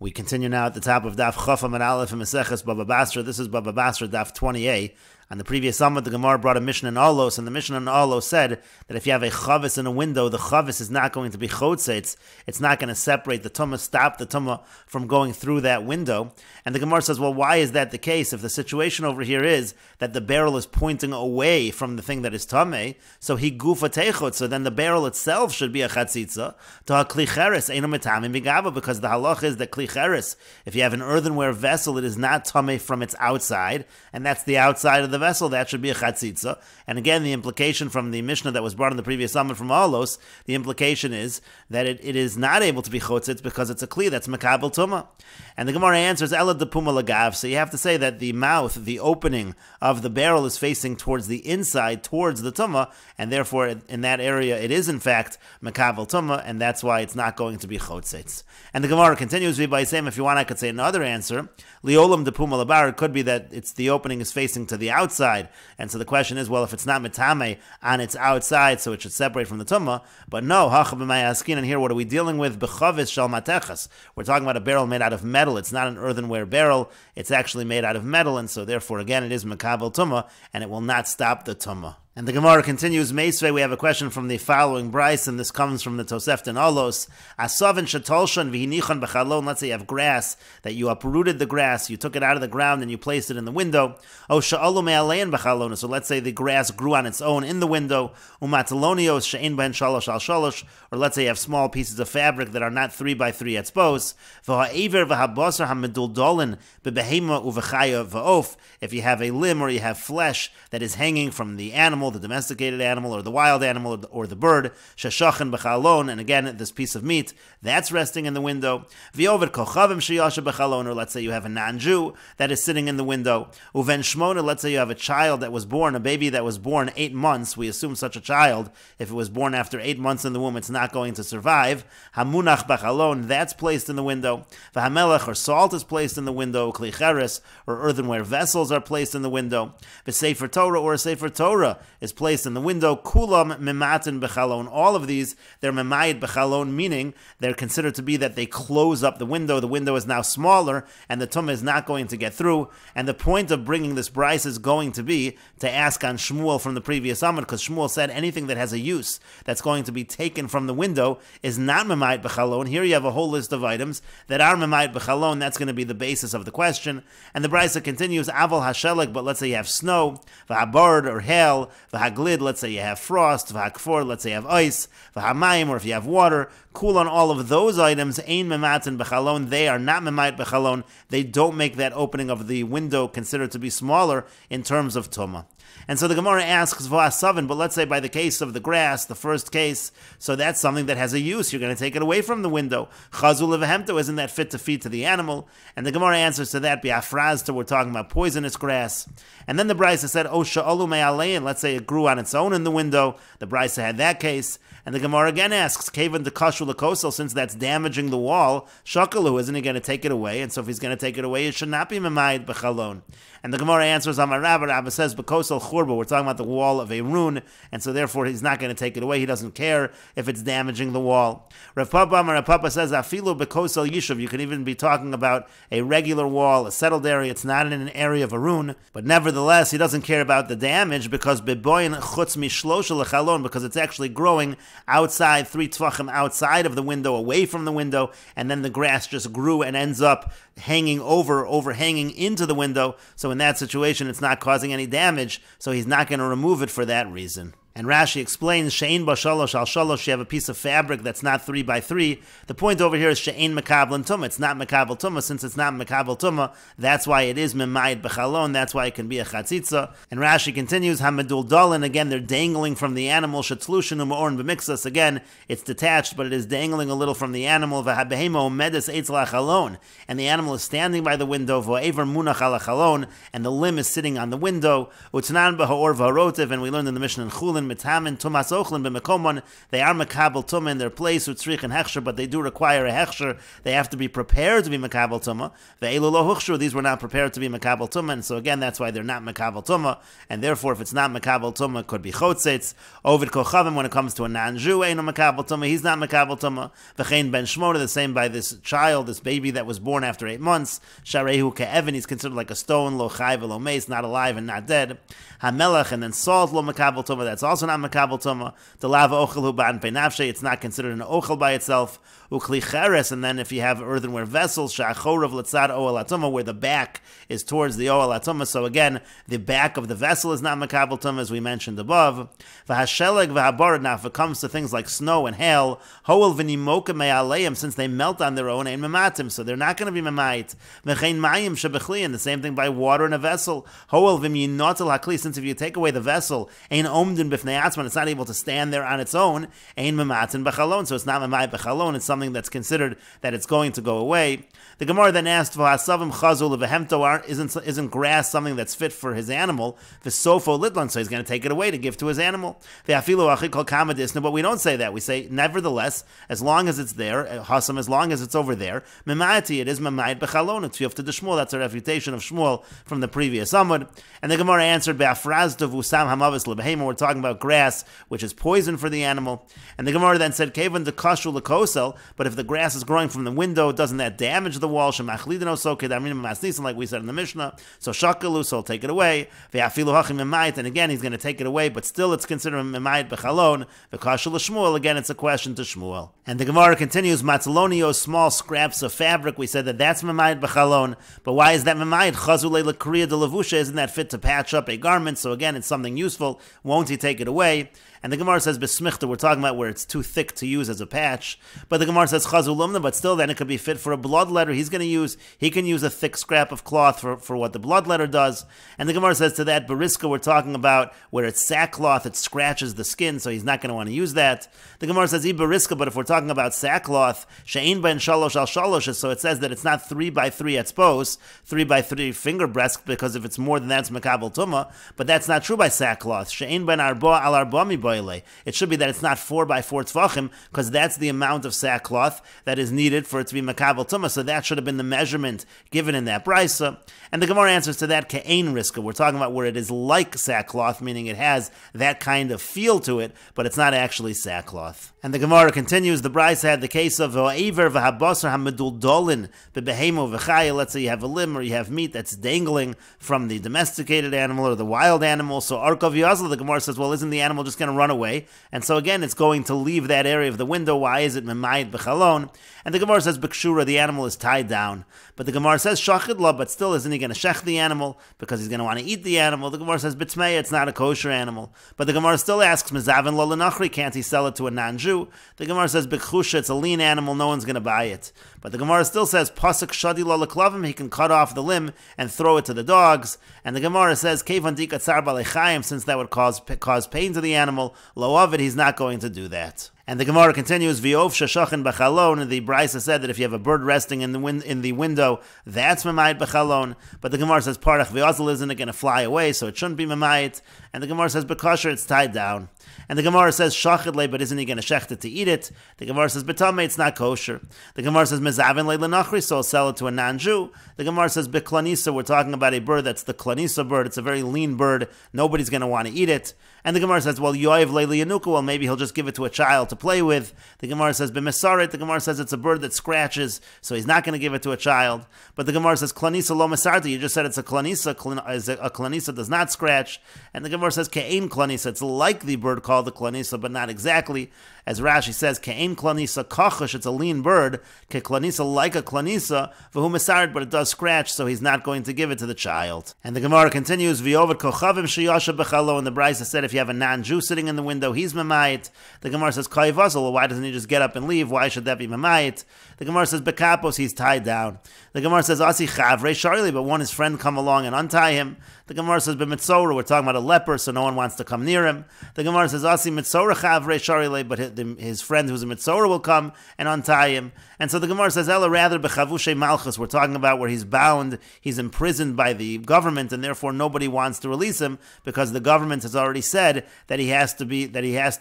We continue now at the top of Daf Chaf and Aleph and Meseches Bava Basra. This is Bava Basra Daf 20a. On the previous summit, the Gemara brought a Mishnah in Olos, and the Mishnah in Olos said that if you have a chavis in a window, the chavis is not going to be chotzetz. It's not going to separate the tumah, stop the tumah from going through that window. And the Gemara says, well, why is that the case? If the situation over here is that the barrel is pointing away from the thing that is tameh, so he gufa techot, so then the barrel itself should be a chatzitza. To ha kli cheres eino metamim bigava, because the halach is that kli cheres, if you have an earthenware vessel, it is not tameh from its outside, and that's the outside of the vessel, that should be a chatzitza. And again, the implication from the Mishnah that was brought in the previous summit from Olos, the implication is that it is not able to be chotzitz because it's a kli that's makabel tumah. And the Gemara answers, ela de puma lagav. So you have to say that the mouth, the opening of the barrel is facing towards the inside, towards the tumah, and therefore in that area it is in fact makabel tumah, and that's why it's not going to be chotzitz. And the Gemara continues by saying, if you want, I could say another answer. Liolam de puma labar, it could be that the opening is facing to the outside, and so the question is, well, if it's not metame on its outside, so it should separate from the tumah. But no, and here what are we dealing with? Bechavis shal matechas. We're talking about a barrel made out of metal. It's not an earthenware barrel. It's actually made out of metal, and so therefore again it is makabel tumah, and it will not stop the tumah. And the Gemara continues, Meisvei, we have a question from the following Bryce, and this comes from the Tosefta in Olos. Asavin shetolshan v'hinichan b'chalon. Let's say you have grass, that you uprooted the grass, you took it out of the ground, and you placed it in the window. O sha'olu me'alein b'chalon. So let's say the grass grew on its own in the window. Umatalonios she'ein ben shalosh al shalosh. Or let's say you have small pieces of fabric that are not 3 by 3 at spose. V'ha'ever v'habasar ha'meduldolin b'behema uv'chaya v'of. If you have a limb or you have flesh that is hanging from the animal, the domesticated animal, or the wild animal, or the bird, sheshachan b'chalon, and again, this piece of meat, that's resting in the window. V'yover kochavim sheyasha b'chalon, or let's say you have a non-Jew that is sitting in the window. Uven shmona, let's say you have a child that was born, a baby that was born 8 months, we assume such a child, if it was born after 8 months in the womb, it's not going to survive. Hamunach b'chalon, that's placed in the window. V'hamelech, or salt is placed in the window. Kli cheres, or earthenware vessels are placed in the window. V'sefer Torah, or a sefer Torah is placed in the window. Kulam mematin b'chalon. All of these, they're memayit b'chalon, meaning they're considered to be that they close up the window. The window is now smaller, and the tumah is not going to get through. And the point of bringing this bryce is going to be to ask on Shmuel from the previous summit, because Shmuel said anything that has a use that's going to be taken from the window is not memayit b'chalon. Here you have a whole list of items that are memayit b'chalon. That's going to be the basis of the question. And the bryce continues, aval hashelek, but let's say you have snow, v'habard, or hail, v'haglid, let's say you have frost, v'hakfor, let's say you have ice, v'hamayim, or if you have water, cool on all of those items, ein mematin b'chalon, they are not memayit b'chalon, they don't make that opening of the window considered to be smaller in terms of tumah. And so the Gemara asks, V'asavin, but let's say by the case of the grass, the first case, so that's something that has a use, you're going to take it away from the window. Chazul levehemto, isn't that fit to feed to the animal? And the Gemara answers to that, Biafrazta, we're talking about poisonous grass. And then the Brisa said, O sha'olu me'alein, let's say it grew on its own in the window, the Brisa had that case. And the Gemara again asks, Kavan de kashu lekosel, since that's damaging the wall, shakalu, isn't he going to take it away? And so if he's going to take it away, it should not be memayit b'chalon. And the Gemara answers, Amar Rabba, Rabba says, Bekosel churba, we're talking about the wall of a rune, and so therefore he's not going to take it away. He doesn't care if it's damaging the wall. Rav Papa says, Afilu bekosel yishuv, you can even be talking about a regular wall, a settled area, it's not in an area of a rune, but nevertheless, he doesn't care about the damage, because beboin chutz mishlosha lechalon, because it's actually growing outside, 3 tvachim outside of the window, away from the window, and then the grass just grew and ends up hanging overhanging into the window. So in that situation, it's not causing any damage, so he's not going to remove it for that reason. And Rashi explains, She'ein ba shalosh al shalosh, you have a piece of fabric that's not 3 by 3. The point over here is She'ein mekabel tumah. It's not mekabel tumah. Since it's not mekabel tumah, that's why it is memayit b'chalon. That's why it can be a chatzitza. And Rashi continues, Hamedul dalin, again, they're dangling from the animal. Shetlushin u'ma'orin b'mixas, again, it's detached, but it is dangling a little from the animal. V'habehema u'medes eitz la'chalon, and the animal is standing by the window. V'o'ever munach al chalon, and the limb is sitting on the window. Utnan b'ha'or v'harotiv, and we learned in the Mishnah in Chulin, ochlin mitamin tumas ochlin b'mekomon. They are makabel tuma in their place utzrich and hechsher, but they do require a hechsher. They have to be prepared to be makabel tuma. Ve'elu lo huchshu. These were not prepared to be makabel tuma, and so again, that's why they're not makabel tuma. And therefore, if it's not makabel tuma, it could be chotzetz. Ovid kochavim, when it comes to a non-Jew, ain't no makabel tuma. He's not makabel tuma. V'chein ben shmona, the same by this child, this baby that was born after 8 months. Sharehu ke'evin, he's considered like a stone, lo chai v'lo meis, not alive and not dead. Hamelach, and then salt, lo makabel tuma, that's also not makabel tuma. The lava ochel hu ba'an peinafshe, it's not considered an ochel by itself. Ukli cheres, and then if you have earthenware vessels, sha'achorav letzad oel atuma, where the back is towards the oel atuma, so again, the back of the vessel is not makabel tuma, as we mentioned above. V'hasheleg v'haborad, now if it comes to things like snow and hail, hoel v'nimoka me'aleim, since they melt on their own, ein mematim, so they're not going to be memait. V'chein mayim shebechli, and the same thing by water in a vessel. Hoel v'myinotel hakli, since if you take away the vessel, ein omdin b'fnei atzman, it's not able to stand there on its own, ein mematin b'chalon, so it's not memait b'chalon, it's something that's considered that it's going to go away. The Gemara then asked, "V'hasavim chazul levehemto, isn't grass something that's fit for his animal? V'sofo litlon, so he's going to take it away to give to his animal. V'afilu achi kol kama disna, but we don't say that. We say, nevertheless, as long as it's there, hasam, as long as it's over there, mema'ati, it is mema'it b'chalon. It's yufta de Shmuel. That's a refutation of Shmuel from the previous Amud. And the Gemara answered, "Be'afraz devusam hamavis lebehema." We're talking about grass, which is poison for the animal. And the Gemara then said, "Kevan de kashu lekosel," but if the grass is growing from the window, doesn't that damage the wall? Shemachlidino so kedamin masnisin, like we said in the Mishnah. So shakalu, so he'll take it away. Ve'afilu hachim memait, and again he's going to take it away, but still it's considered memait bechalon. V'kashu l'Shmuel, again it's a question to Shmuel. And the Gemara continues, matzalonio, small scraps of fabric. We said that that's memait bechalon, but why is that memait? Chazule lekriya de levusha, isn't that fit to patch up a garment? So again, it's something useful. Won't he take it away? And the Gemara says besmichta, we're talking about where it's too thick to use as a patch. But the Gemara says chazulumna, but still then it could be fit for a bloodletter. He can use a thick scrap of cloth for what the bloodletter does. And the Gemara says to that beriska, we're talking about where it's sackcloth, it scratches the skin, so he's not going to want to use that. The Gemara says beriska, but if we're talking about sackcloth, she'ein ben shalosh al shalosh, so it says that it's not 3 by 3 at spos, 3 by 3 finger breast, because if it's more than that, it's makabel tuma. But that's not true by sackcloth. She'ein ben arba al arba mi. It should be that it's not 4 by 4 tefachim, because that's the amount of sackcloth that is needed for it to be makabel tumah. So that should have been the measurement given in that brisa. And the Gemara answers to that ke'ein riska. We're talking about where it is like sackcloth, meaning it has that kind of feel to it, but it's not actually sackcloth. And the Gemara continues, the brisa had the case of v'aver v'habasar ha'meduldolin b'behemo v'chaya. Let's say you have a limb or you have meat that's dangling from the domesticated animal or the wild animal. So arkov yazla, the Gemara says, well, isn't the animal just going to run away? And so again, it's going to leave that area of the window. Why is it memayit b'chalon? And the Gemara says b'kshura, the animal is tied down. But the Gemara says shachid la, but still isn't he going to shech the animal because he's going to want to eat the animal? The Gemara says b'tmeya, it's not a kosher animal. But the Gemara still asks mezavin lo l'nachri, can't he sell it to a non-Jew? The Gemara says b'chusha, it's a lean animal, no one's going to buy it. But the Gemara still says pasuk shadi lo l'klavim, he can cut off the limb and throw it to the dogs. And the Gemara says kevan dika tsar balechayim, since that would cause pain to the animal, lo of it, he's not going to do that. And the Gemara continues, V'ov shashachin b'chalon, and the Brisa said that if you have a bird resting in the window, that's memayit b'chalon. But the Gemara says, Parach v'yazal, isn't it going to fly away, so it shouldn't be memayit. And the Gemara says, B'kosher, it's tied down. And the Gemara says, Shachid le, but isn't he going to shecht it to eat it? The Gemara says, B'tamei, it's not kosher. The Gemara says, Mezavin le l'nachri, so I'll sell it to a non-Jew. The Gemara says, B'klanisa, we're talking about a bird that's the klanisa bird, it's a very lean bird, nobody's going to want to eat it. And the Gemara says, well, Yoav le liyanuka, well, maybe he'll just give it to a child to play with. The Gemara says, B'mesaret, the Gemara says it's a bird that scratches, so he's not going to give it to a child. But the Gemara says, Klanisa lo mesarti, you just said it's a klanisa, a klanisa does not scratch. And the Gemara says, Ke'ein klanisa, it's like the bird called the klanisa, but not exactly. As Rashi says, Ke'ein klanisa kachush, it's a lean bird, Ke klanisa, like a klanisa, v'hu mesaret, but it does scratch, so he's not going to give it to the child. And the Gemara continues, V'yovet kochavim sheyasha b'chalo, and the Brisa said, if you have a non-Jew sitting in the window, he's memayit. The Gemara says, Kaya Well, why doesn't he just get up and leave? Why should that be Mamayit? The Gemara says, Bekapos, he's tied down. The Gemara says, Asi Chavre Sharli, but won't his friend come along and untie him? The Gemara says, B'mitzora, we're talking about a leper, so no one wants to come near him. The Gemara says, Asi Mitzora Chavre Sharli, but his friend who's a Mitzora will come and untie him. And so the Gemara says, Ella, rather, Bechavushe Malchus, we're talking about where he's bound, he's imprisoned by the government, and therefore nobody wants to release him because the government has already said that he has to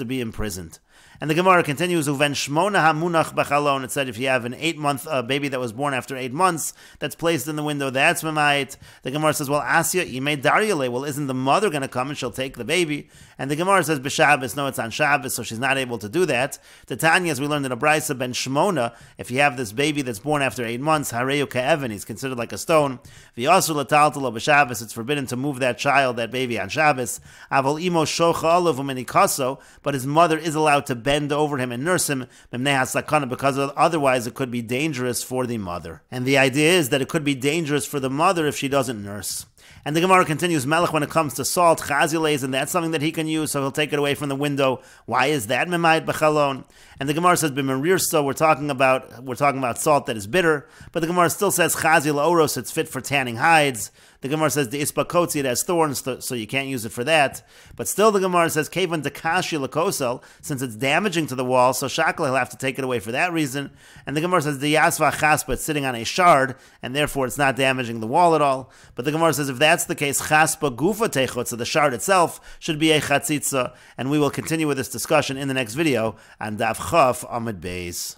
be imprisoned. And the Gemara continues, Uven Shmona Hamunach Bachalon. It said if you have an 8-month baby that was born after 8 months that's placed in the window, that's Mamayit. The Gemara says, well, Asya Imei Daryale. Well, isn't the mother going to come and she'll take the baby? And the Gemara says, B'Shabbos. No, it's on Shabbos, so she's not able to do that. The Tanya, as we learned in a Brisa, Ben Shmona, if you have this baby that's born after 8 months, Hareyu Ke'evan, he's considered like a stone. V'Yasur L'Taltalo B'Shabbos, it's forbidden to move that child, that baby, on Shabbos. Avol Imo Shocha Olav Umenikaso, but his mother is allowed to bend over him and nurse him, because otherwise it could be dangerous for the mother. And the idea is that it could be dangerous for the mother if she doesn't nurse. And the Gemara continues, Melech, when it comes to salt, chaziles, and that's something that he can use, so he'll take it away from the window. Why is that Memayit B'chalon? And the Gemara says, B'merirso, we're talking about salt that is bitter, but the Gemara still says, Chazil Oros, it's fit for tanning hides. The Gemara says, the Ispakotzi, it has thorns, so you can't use it for that. But still the Gemara says, Kevan Takashi Lakosel, since it's damaging to the wall, so Shakla, he'll have to take it away for that reason. And the Gemara says, the Yasva Chaspa, it's sitting on a shard, and therefore it's not damaging the wall at all. But the Gemara says, if that's the case, Chaspa Gufa Techot, so the shard itself should be a Chatzitza. And we will continue with this discussion in the next video on Daf Chaf Amud Beis.